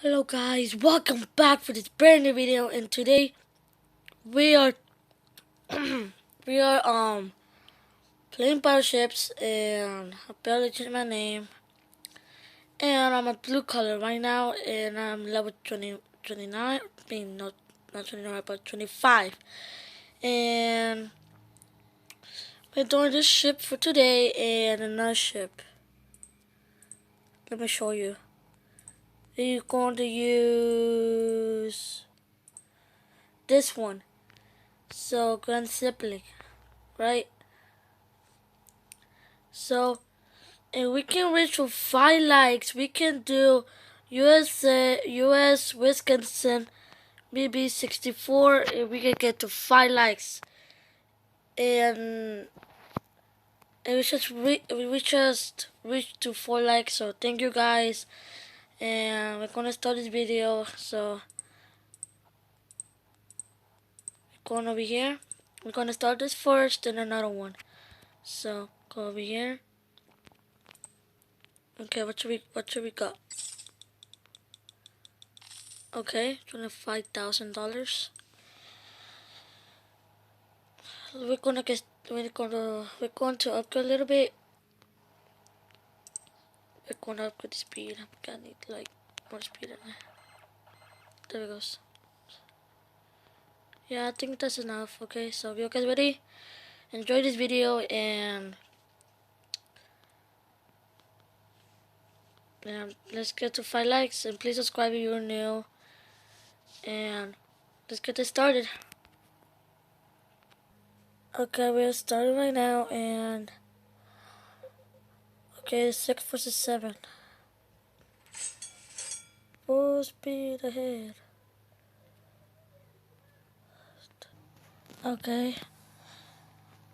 Hello guys, welcome back for this brand new video, and today we are we are playing warships, and I barely changed my name, and I'm a blue color right now, and I'm level 29, I mean not 29 but 25, and we're doing this ship for today and another ship. Let me show you. We're going to use this one, so grand sibling, right? So and we can reach for 5 likes. We can do USA, US, Wisconsin, maybe 64, and we can get to 5 likes. And, and we just reached to 4 likes. So thank you guys. And we're gonna start this video. So we're going over here. We're gonna start this first, then another one. So go over here. Okay, what should we got? Okay, $25,000. We're going to upgrade a little bit. We're going to upgrade the speed. I'm gonna need like more speed in there. There it goes. Yeah, I think that's enough. Okay, so if you guys ready, enjoy this video, and let's get to 5 likes, and please subscribe if you're new, and let's get this started. Okay, we're starting right now, and okay, 6 versus 7. Full speed ahead. Okay.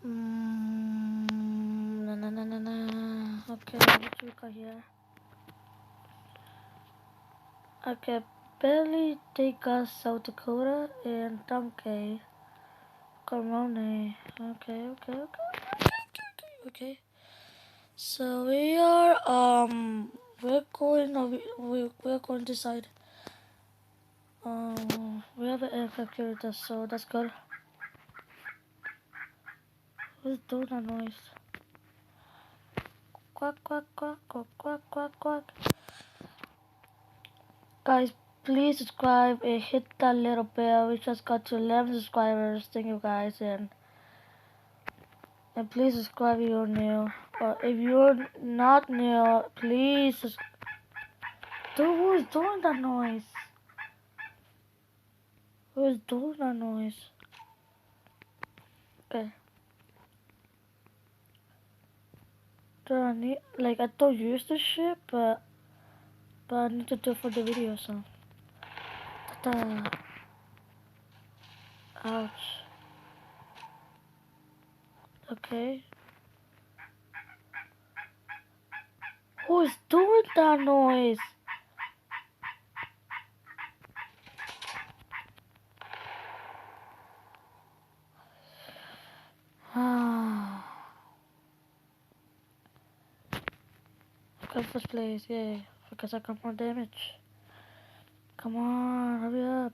Na na na na na. Okay, what do we got here? Okay, barely take us South Dakota and Donkey. Corona. Okay. So we're going we're going to decide. We have an aircraft carrier with us, so that's good. Who's doing that noise? Quack quack quack quack quack quack quack. Guys, please subscribe and hit that little bell. We just got to 11 subscribers. Thank you guys, and please subscribe if you're new. Or if you're not new, please Dude, who is doing that noise? Who is doing that noise? Okay. Dude, I need, like, I don't use this shit, but I need to do it for the video, so. Ta-da. Ouch. Okay. Who is doing that noise? Ah. Got first place, yay. Because I got more damage. Come on, hurry up.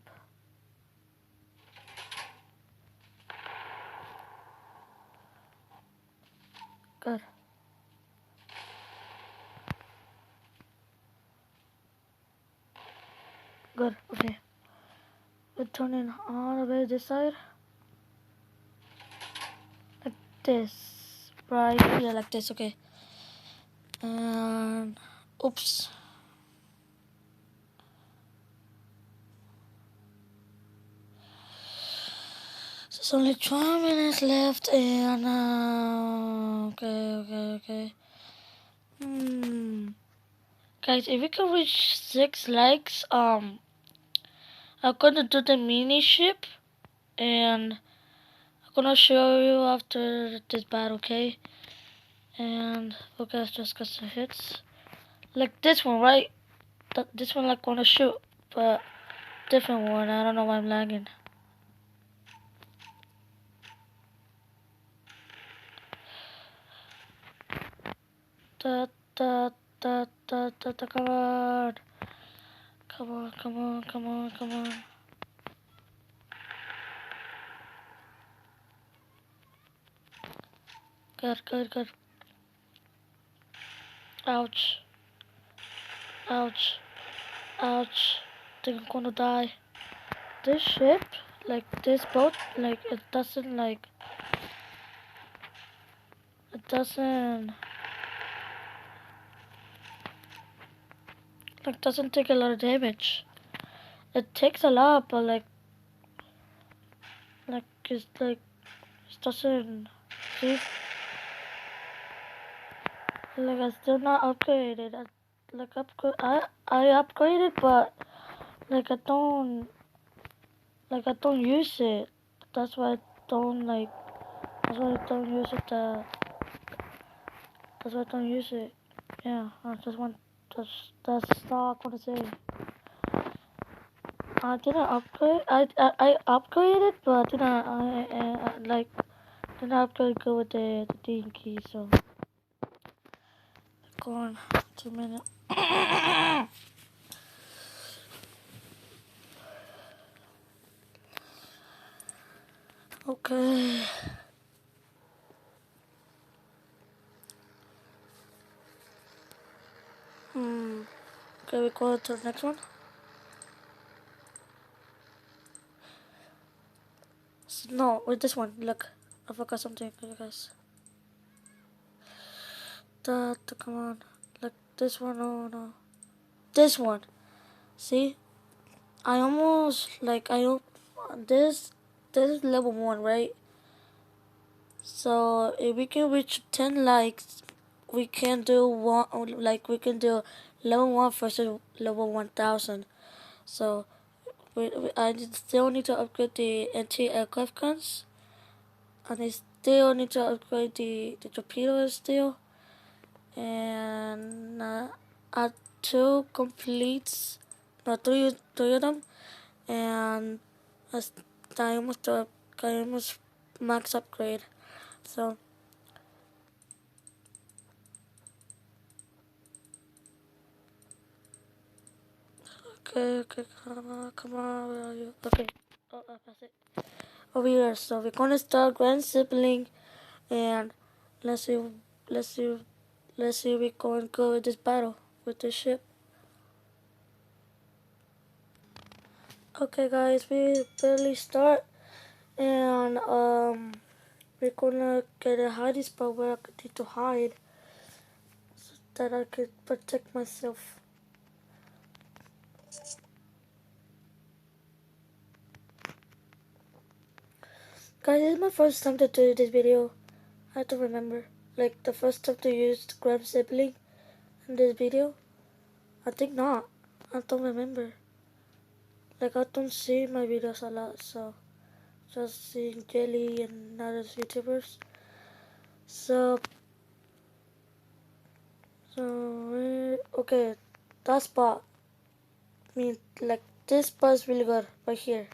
Good. Good, okay. We're turning all the way this side. Like this. Right, yeah, like this, okay. And, oops. There's only 12 minutes left, and okay. Guys, if we can reach 6 likes, I'm gonna do the mini ship, and I'm gonna show you after this battle, okay? And okay, just got some hits, like this one, right? This one, like, wanna shoot, but different one. I don't know why I'm lagging. Da, come on. Come on, come on, come on, come on. Good, good, good. Ouch. Ouch. Ouch. I think I'm gonna die. This ship, like this boat, like it doesn't doesn't take a lot of damage. It takes a lot, but it's like it doesn't see. Like I still not upgraded. I upgraded, but like I don't use it. That's why I don't like. That's why I don't use it. That's why I don't use it. Yeah, I just want. That's all I'm gonna say. I didn't upgrade. I upgraded, but didn't upgrade go with the D key. So go on 2 minutes. Okay. Okay, we go to the next one. No, with this one. Look, I forgot something for you guys. Come on. Look, this one. Oh no, this one. See, I almost this. This is level 1, right? So if we can reach 10 likes, we can do we can do level 1 versus level 1000. So I still need to upgrade the anti-aircraft guns, and I still need to upgrade the torpedoes still, and add 2 completes, no, three of them, and as I almost max upgrade. So okay, come on, where are you? Okay, oh, I passed it. Over here, so we're gonna start Grand Sibling, and let's see, let's see, let's see if we can go with this battle with this ship. Okay, guys, we barely start, and we're gonna get a hiding spot where I need to hide, so that I could protect myself. Guys, this is my first time to do this video. I don't remember. Like the first time to use Grand Sibling in this video. I think not. I don't remember. Like I don't see my videos a lot, so just seeing Jelly and other YouTubers. So okay, that spot. I mean, like this spot is really good right here.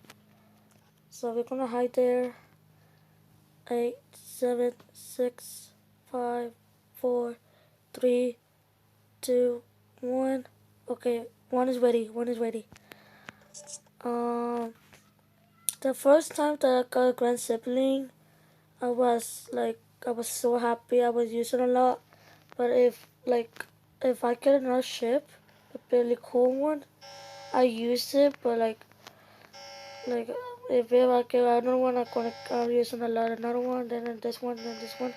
So we're gonna hide there. 8, 7, 6, 5, 4, 3, 2, 1. Okay, one is ready. One is ready. The first time that I got a Grand Sibling, I was so happy. I was using a lot. But if I get another ship, a really cool one, I use it. But like if I get another one, I'm gonna using a lot another one, then this one, then this one.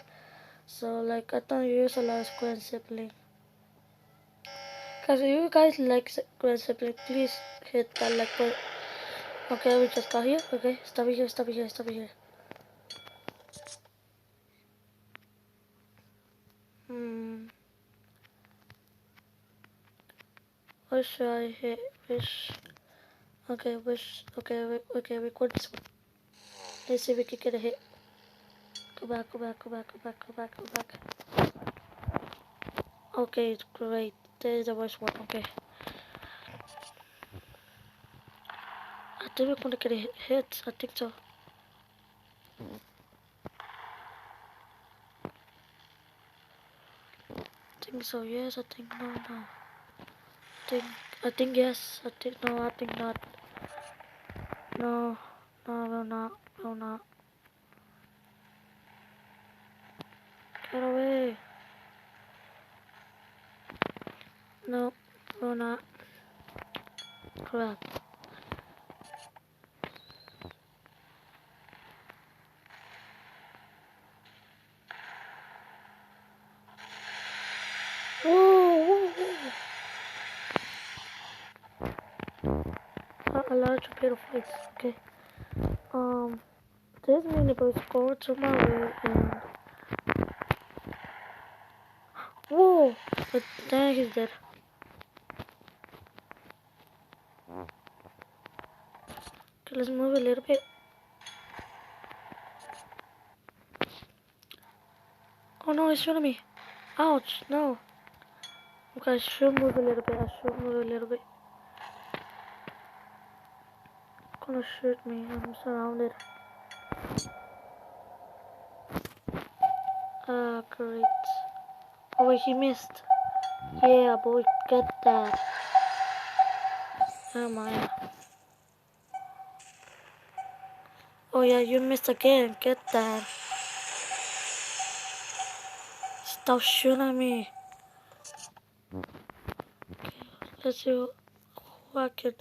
So like I don't use a lot of Grand Sibling. Guys, if you guys like Grand Sibling, please hit that like button. Okay, we just got here. Okay, stop it here, stop it here, stop it here. Where should I hit? Which? Okay, okay, record this one. Let's see if we can get a hit. Go back, go back, go back, go back, go back, go back. Okay, great. There's the worst one. Okay. I think we're gonna get a hit. I think so. I think so. Yes, I think no. I think I think yes. I think no. I think not. No. No, will not. Will not. Get away. No. Will not. Crap. Whoa, whoa, whoa. A large pair of lights. Okay. This minibus go to my way and whoa! But dang, he's dead. Okay, let's move a little bit. Oh no, he's shooting me. Ouch! No. Okay, I should move a little bit. I should move a little bit. Gonna shoot me. I'm surrounded. Great. Oh wait, he missed. Yeah, boy, get that. Oh my. Oh yeah, you missed again. Get that. Stop shooting at me. Okay, let's see who I can.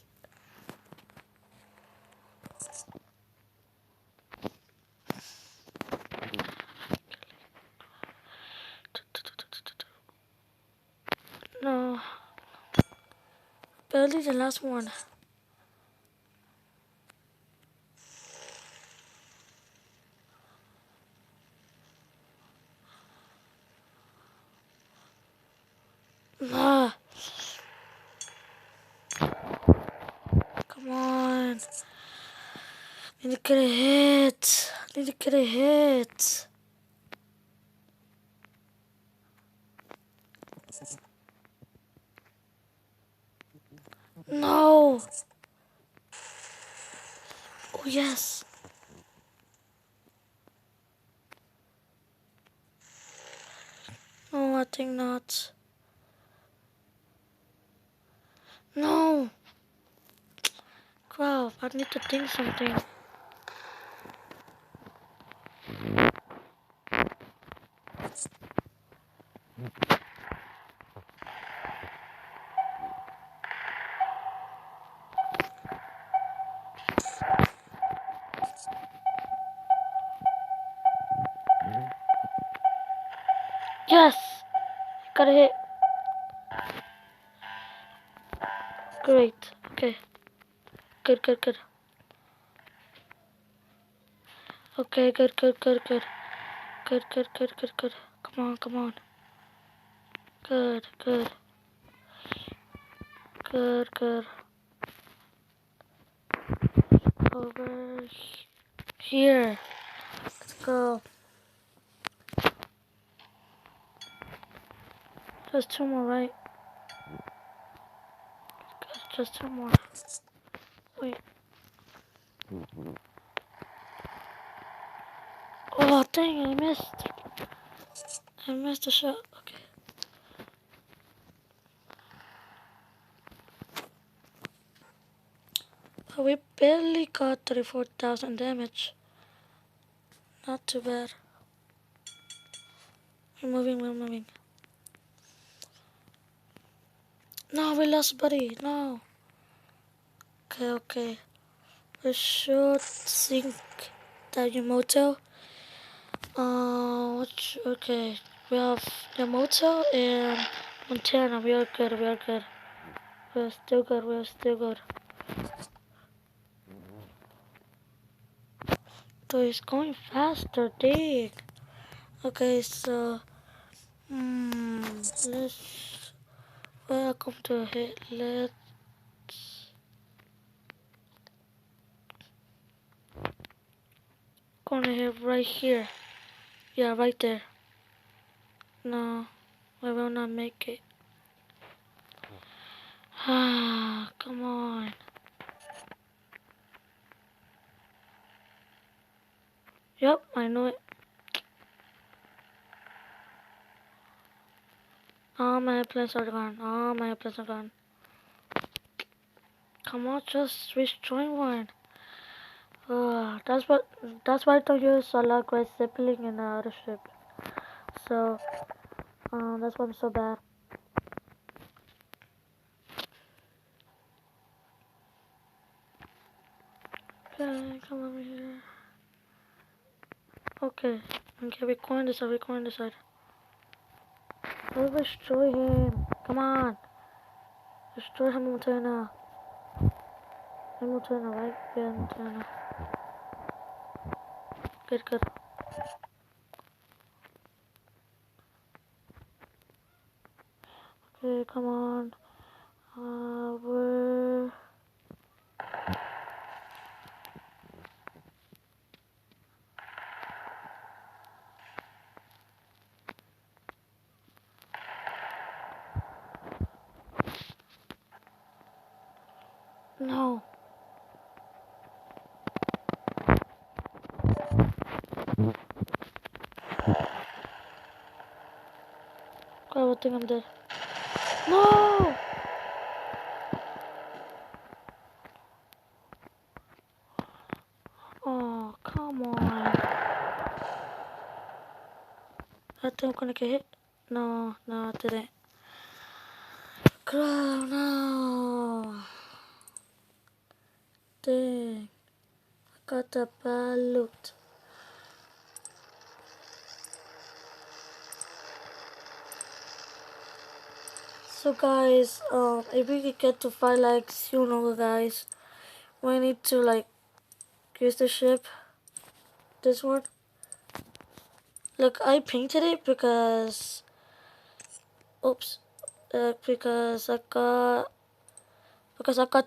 No, barely the last one. Ah, come on. Need to get a hit. Need to get a hit. No. Oh yes. No, I think not. No. Crap, I need to think something. Yes. Got a hit. Great. Okay. Good, good, good. Okay, good, good, good, good. Good, good, good, good, good. Come on, come on. Good, good. Good, good. Over here. Let's go. Just two more, right? Good, just two more. Wait. Oh, dang, I missed. I missed the shot. Okay. But we barely got 34,000 damage. Not too bad. We're moving, we're moving. No, we lost buddy. No. Okay, okay. We should sink that motel. Okay. We have the motel and Montana. We are good, we are good. We are still good, we are still good. So it's going faster, dig. Okay, so let's welcome to hit. Let's gonna hit right here. Yeah, right there. No, I will not make it. Ah, come on. Yep, I know it. All my plans are gone. All my plans are gone. come on, just destroy one. That's what. That's why I don't use a lot great sibling in the other ship. So, that's why I'm so bad. Okay, come over here. Okay, we're going this side. We're going this side. Let's destroy him. Come on, destroy him, Montana. Montana, right? Yeah, Montana. Good, good. Okay, come on. We're... No. God, I think I'm dead. No! Oh, come on. I think I'm gonna get hit. No, I didn't. Girl, no. Dang. I got the bad loot. So guys, if we could get to 5 likes, you know guys, we need to like use the ship. This one. Look, I painted it because, oops, because I got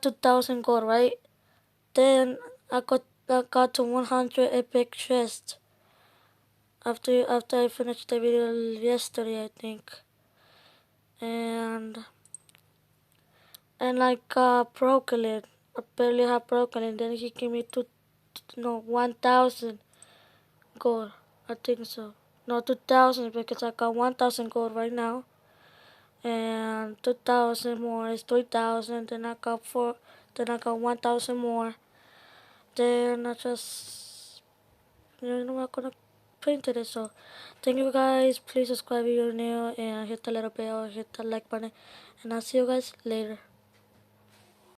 2,000 gold, right? Then I got to 100 epic chest after I finished the video yesterday, I think. And I got broken it. I barely have broken it. Then he gave me 1,000 gold. I think so. No, 2,000 because I got 1,000 gold right now. And 2,000 more is 3,000. Then I got 1,000 more. Then I just, I'm gonna print it. So thank you guys. Please subscribe if you're new and hit the little bell, hit the like button, and I'll see you guys later.